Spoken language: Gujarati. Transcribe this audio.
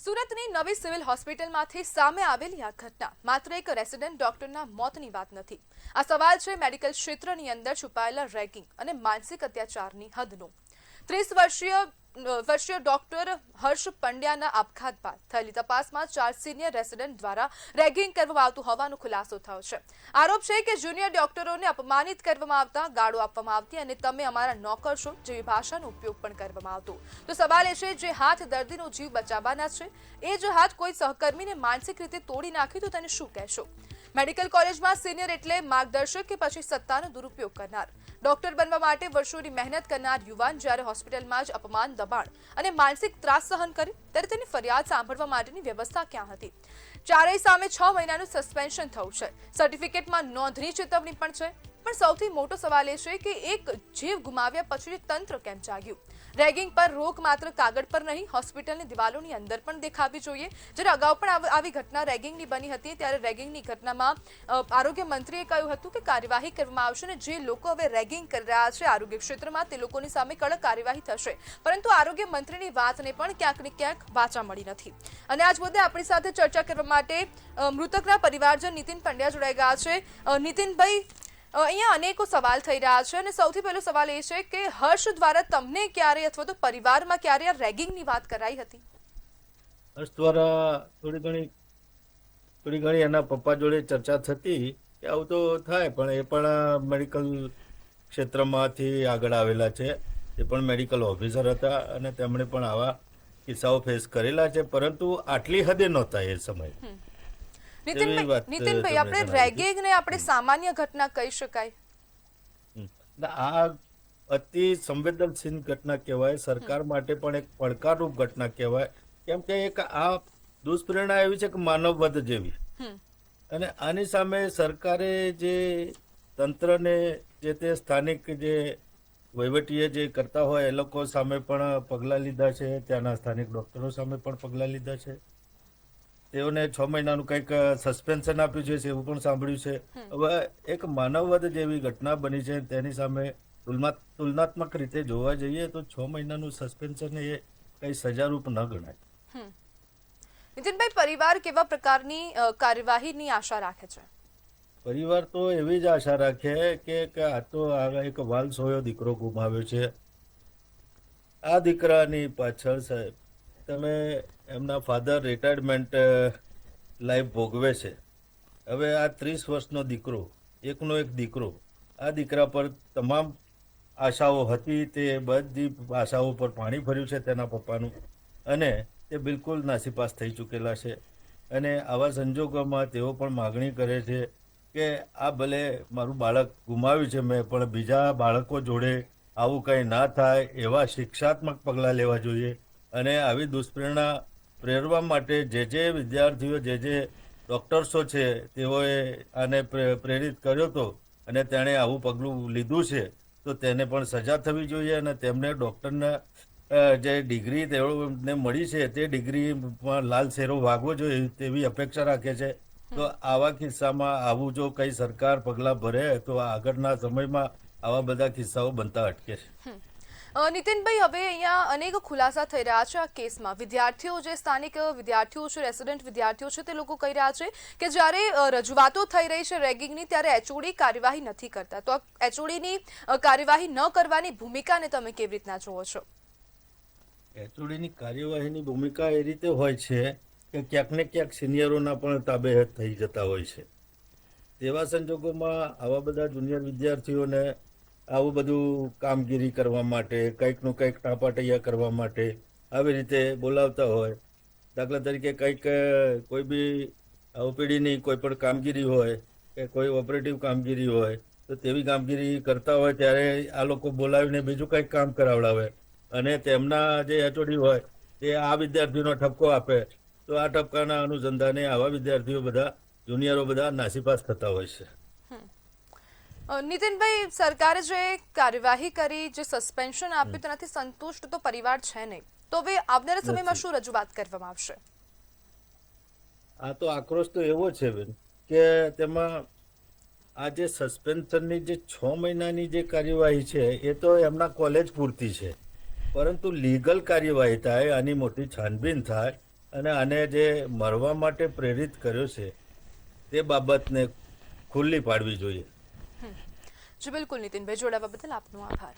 સુરતની નવી સિવિલ હોસ્પિટલમાંથી સામે આવેલી આ ઘટના માત્ર એક રેસિડેન્ટ ડોક્ટરના મોતની વાત નથી. આ સવાલ છે મેડિકલ ક્ષેત્રની અંદર છુપાયેલા રેગિંગ અને માનસિક અત્યાચારની હદનો. 30 વર્ષીય ડોક્ટર હર્ષ પંડ્યાના આપઘાત બાદ થયેલી તપાસમાં 4 સિનિયર રેસિડેન્ટ દ્વારા રેગિંગ કરવામાં આવતું હોવાનો ખુલાસો થયો છે. આરોપ છે કે જુનિયર ડોક્ટરોને અપમાનિત કરવામાં આવતા, ગાળો આપવામાં આવતી અને તમે અમારા નોકર છો જેવી ભાષાનો ઉપયોગ પણ કરવામાં આવતો. તો સવાલ એ છે, જે હાથ દર્દીનો જીવ બચાવવાના છે, એ જ હાથ કોઈ સહકર્મીને માનસિક રીતે તોડી નાખ્યું તો તેને શું કહેશો? મેડિકલ કોલેજમાં સિનિયર એટલે માર્ગદર્શક કે પછી સત્તાનો દુરુપયોગ કરનાર? ડોક્ટર બનવા માટે વર્ષોની મહેનત કરનાર યુવાન જ્યારે હોસ્પિટલમાં જ અપમાન, દબાણ અને માનસિક ત્રાસ સહન કરે ત્યારે તેની ફરિયાદ સાંભળવા માટેની વ્યવસ્થા ક્યાં હતી? ચારેય સામે 6 મહિનાનું સસ્પેન્શન થયું છે. સર્ટિફિકેટમાં નોંધની ચેતવણી પણ છે. પણ સૌથી મોટો સવાલ એ છે કે એક જીવ ગુમાવ્યા પછી તંત્ર કેમ જાગ્યું? રેગિંગ પર રોક માત્ર કાગળ પર નહીં, હોસ્પિટલની દિવાલોની અંદર પણ દેખાવી જોઈએ. જ્યારે અગાઉ પણ આવી ઘટના રેગિંગની બની હતી ત્યારે રેગિંગની ઘટનામાં આરોગ્ય મંત્રીએ કહ્યું હતું કે કાર્યવાહી કરવામાં આવશે અને જે લોકો હવે રેગિંગ કરી રહ્યા છે આરોગ્ય ક્ષેત્રમાં તે લોકોની સામે કડક કાર્યવાહી થશે. પરંતુ આરોગ્ય મંત્રીની વાતને પણ ક્યાંક ને ક્યાંક વાચા મળી નથી. અને આજ મુદ્દે આપણી સાથે ચર્ચા કરવા માટે મૃતકના પરિવારજન નીતિન પંડ્યા જોડાઈ ગયા છે. નીતિનભાઈ, અહીંયા અનેકો સવાલ થઈ રહ્યા છે અને સૌથી પહેલો સવાલ એ છે કે હર્ષ દ્વારા તમને ક્યારે અથવા તો પરિવારમાં ક્યારે આ રેગિંગની વાત કરાઈ હતી? હર્ષ દ્વારા થોડી ઘણી એના પપ્પા જોડે ચર્ચા થતી કે આવું તો થાય, પણ એ પણ મેડિકલ ક્ષેત્રમાંથી આગળ આવેલા છે. એ પણ મેડિકલ ઓફિસર હતા અને તેમણે પણ આવા કિસ્સાઓ ફેસ કરેલા છે, પરંતુ આટલી હદે નહોતા એ સમયે. નીતિનભાઈ, આપણે રેગિંગને આપણે સામાન્ય ઘટના કહી શકાય? આ અતિ સંવેદનશીલ ઘટના કહેવાય. સરકાર માટે પણ એક પડકારરૂપ ઘટના કહેવાય. કેમ કે એક આ દુષ્પ્રેરણા એવી છે કે માનવવધ જેવી, અને આની સામે સરકારે જે તંત્રને જે તે સ્થાનિક જે વહીવટીએ જે કરતા હોય એ લોકો સામે પણ પગલાં લીધા છે. ત્યાંના સ્થાનિક ડોક્ટરો સામે પણ પગલાં લીધા છે. તેઓને 6 મહિનાનું કંઈક સસ્પેન્શન આપ્યું છે એવું પણ સાંભળ્યું છે. હવે એક માનવવધ જેવી ઘટના બની છે, તેની સામે તુલનાત્મક રીતે જોવા જઈએ તો 6 મહિનાનું સસ્પેન્શન એ કઈ સજારૂપ ન ગણાય. નીતિનભાઈ, પરિવાર કેવા પ્રકારની કાર્યવાહીની આશા રાખે છે? પરિવાર તો એવી જ આશા રાખે કે આ તો એક વાલસોયો દીકરો ગુમાવ્યો છે. આ દીકરાની પાછળ સાહેબ તમે એમના ફાધર રિટાયરમેન્ટ લાઈફ ભોગવે છે. હવે આ 30 વર્ષનો દીકરો, એકનો એક દીકરો, આ દીકરા પર તમામ આશાઓ હતી, તે બધી આશાઓ પર પાણી ફર્યું છે તેના પપ્પાનું, અને તે બિલકુલ નાસીપાસ થઈ ચૂકેલા છે. અને આવા સંજોગોમાં તેઓ પણ માગણી કરે છે કે આ ભલે મારું બાળક ગુમાવ્યું છે મેં, પણ બીજા બાળકો જોડે આવું કંઈ ના થાય એવા શિક્ષાત્મક પગલાં લેવા જોઈએ. અને આવી દુષ્પ્રેરણા પ્રેરવા માટે જે વિદ્યાર્થીઓ, જે ડૉક્ટર્સો છે તેઓએ આને પ્રેરિત કર્યો હતો અને તેણે આવું પગલું લીધું છે, તો તેને પણ સજા થવી જોઈએ. અને તેમને ડૉક્ટરના જે ડિગ્રી તેઓને મળી છે તે ડિગ્રીમાં લાલ શેરો વાગવો જોઈએ તેવી અપેક્ષા રાખે છે. તો આવા કિસ્સામાં આવું જો કંઈ સરકાર પગલાં ભરે તો આગળના સમયમાં આવા બધા કિસ્સાઓ બનતા અટકે છે. નીતિનભાઈ, હવે અહીંયા અનેક ખુલાસા થઈ રહ્યા છે આ કેસમાં. વિદ્યાર્થીઓ, જે સ્થાનિક વિદ્યાર્થીઓ છે, રેસિડેન્ટ વિદ્યાર્થીઓ છે, તે લોકો કહી રહ્યા છે કે જ્યારે રજૂઆતો થઈ રહી છે રેગિંગની ત્યારે એચઓડી કાર્યવાહી નથી કરતા. તો એચઓડીની કાર્યવાહી ન કરવાની ભૂમિકાને તમે કેવી રીતના જુઓ છો? એચઓડીની કાર્યવાહીની ભૂમિકા એ રીતે હોય છે કે ક્યાંક ને ક્યાંક સિનિયરોના પણ તાબે થઈ જતા હોય છે. તેવા સંજોગોમાં આવા બધા જુનિયર વિદ્યાર્થીઓને આવું બધું કામગીરી કરવા માટે, કંઈકનું કંઈક ટાપાટૈયા કરવા માટે આવી રીતે બોલાવતા હોય. દાખલા તરીકે કંઈક કોઈ બી ઓપીડીની કોઈ પણ કામગીરી હોય કે કોઈ ઓપરેટિવ કામગીરી હોય, તો તેવી કામગીરી કરતા હોય ત્યારે આ લોકો બોલાવીને બીજું કંઈક કામ કરાવડાવે અને તેમના જે એચઓડી હોય તે આ વિદ્યાર્થીઓનો ઠપકો આપે, તો આ ઠપકાના અનુસંધાને આવા વિદ્યાર્થીઓ બધા, જુનિયરો બધા નાસીપાસ થતા હોય છે. નીતિનભાઈ, સરકારે જે કાર્યવાહી કરી, જે સસ્પેન્શન આપ્યું, તેનાથી સંતુષ્ટ તો પરિવાર છે નહીં. તો હવે આવનારા સમયમાં શું રજૂઆત કરવામાં આવશે? આ તો આક્રોશ તો એવો છે બેન કે તેમાં આ જે સસ્પેન્શનની જે 6 મહિનાની જે કાર્યવાહી છે એ તો એમના કોલેજ પૂરતી છે, પરંતુ લીગલ કાર્યવાહી થાય, આની મોટી છાનબીન થાય અને આને જે મરવા માટે પ્રેરિત કર્યો છે તે બાબતને ખુલ્લી પાડવી જોઈએ. જી બિલકુલ નીતિનભાઈ, જોડાવા બદલ આપનો આભાર.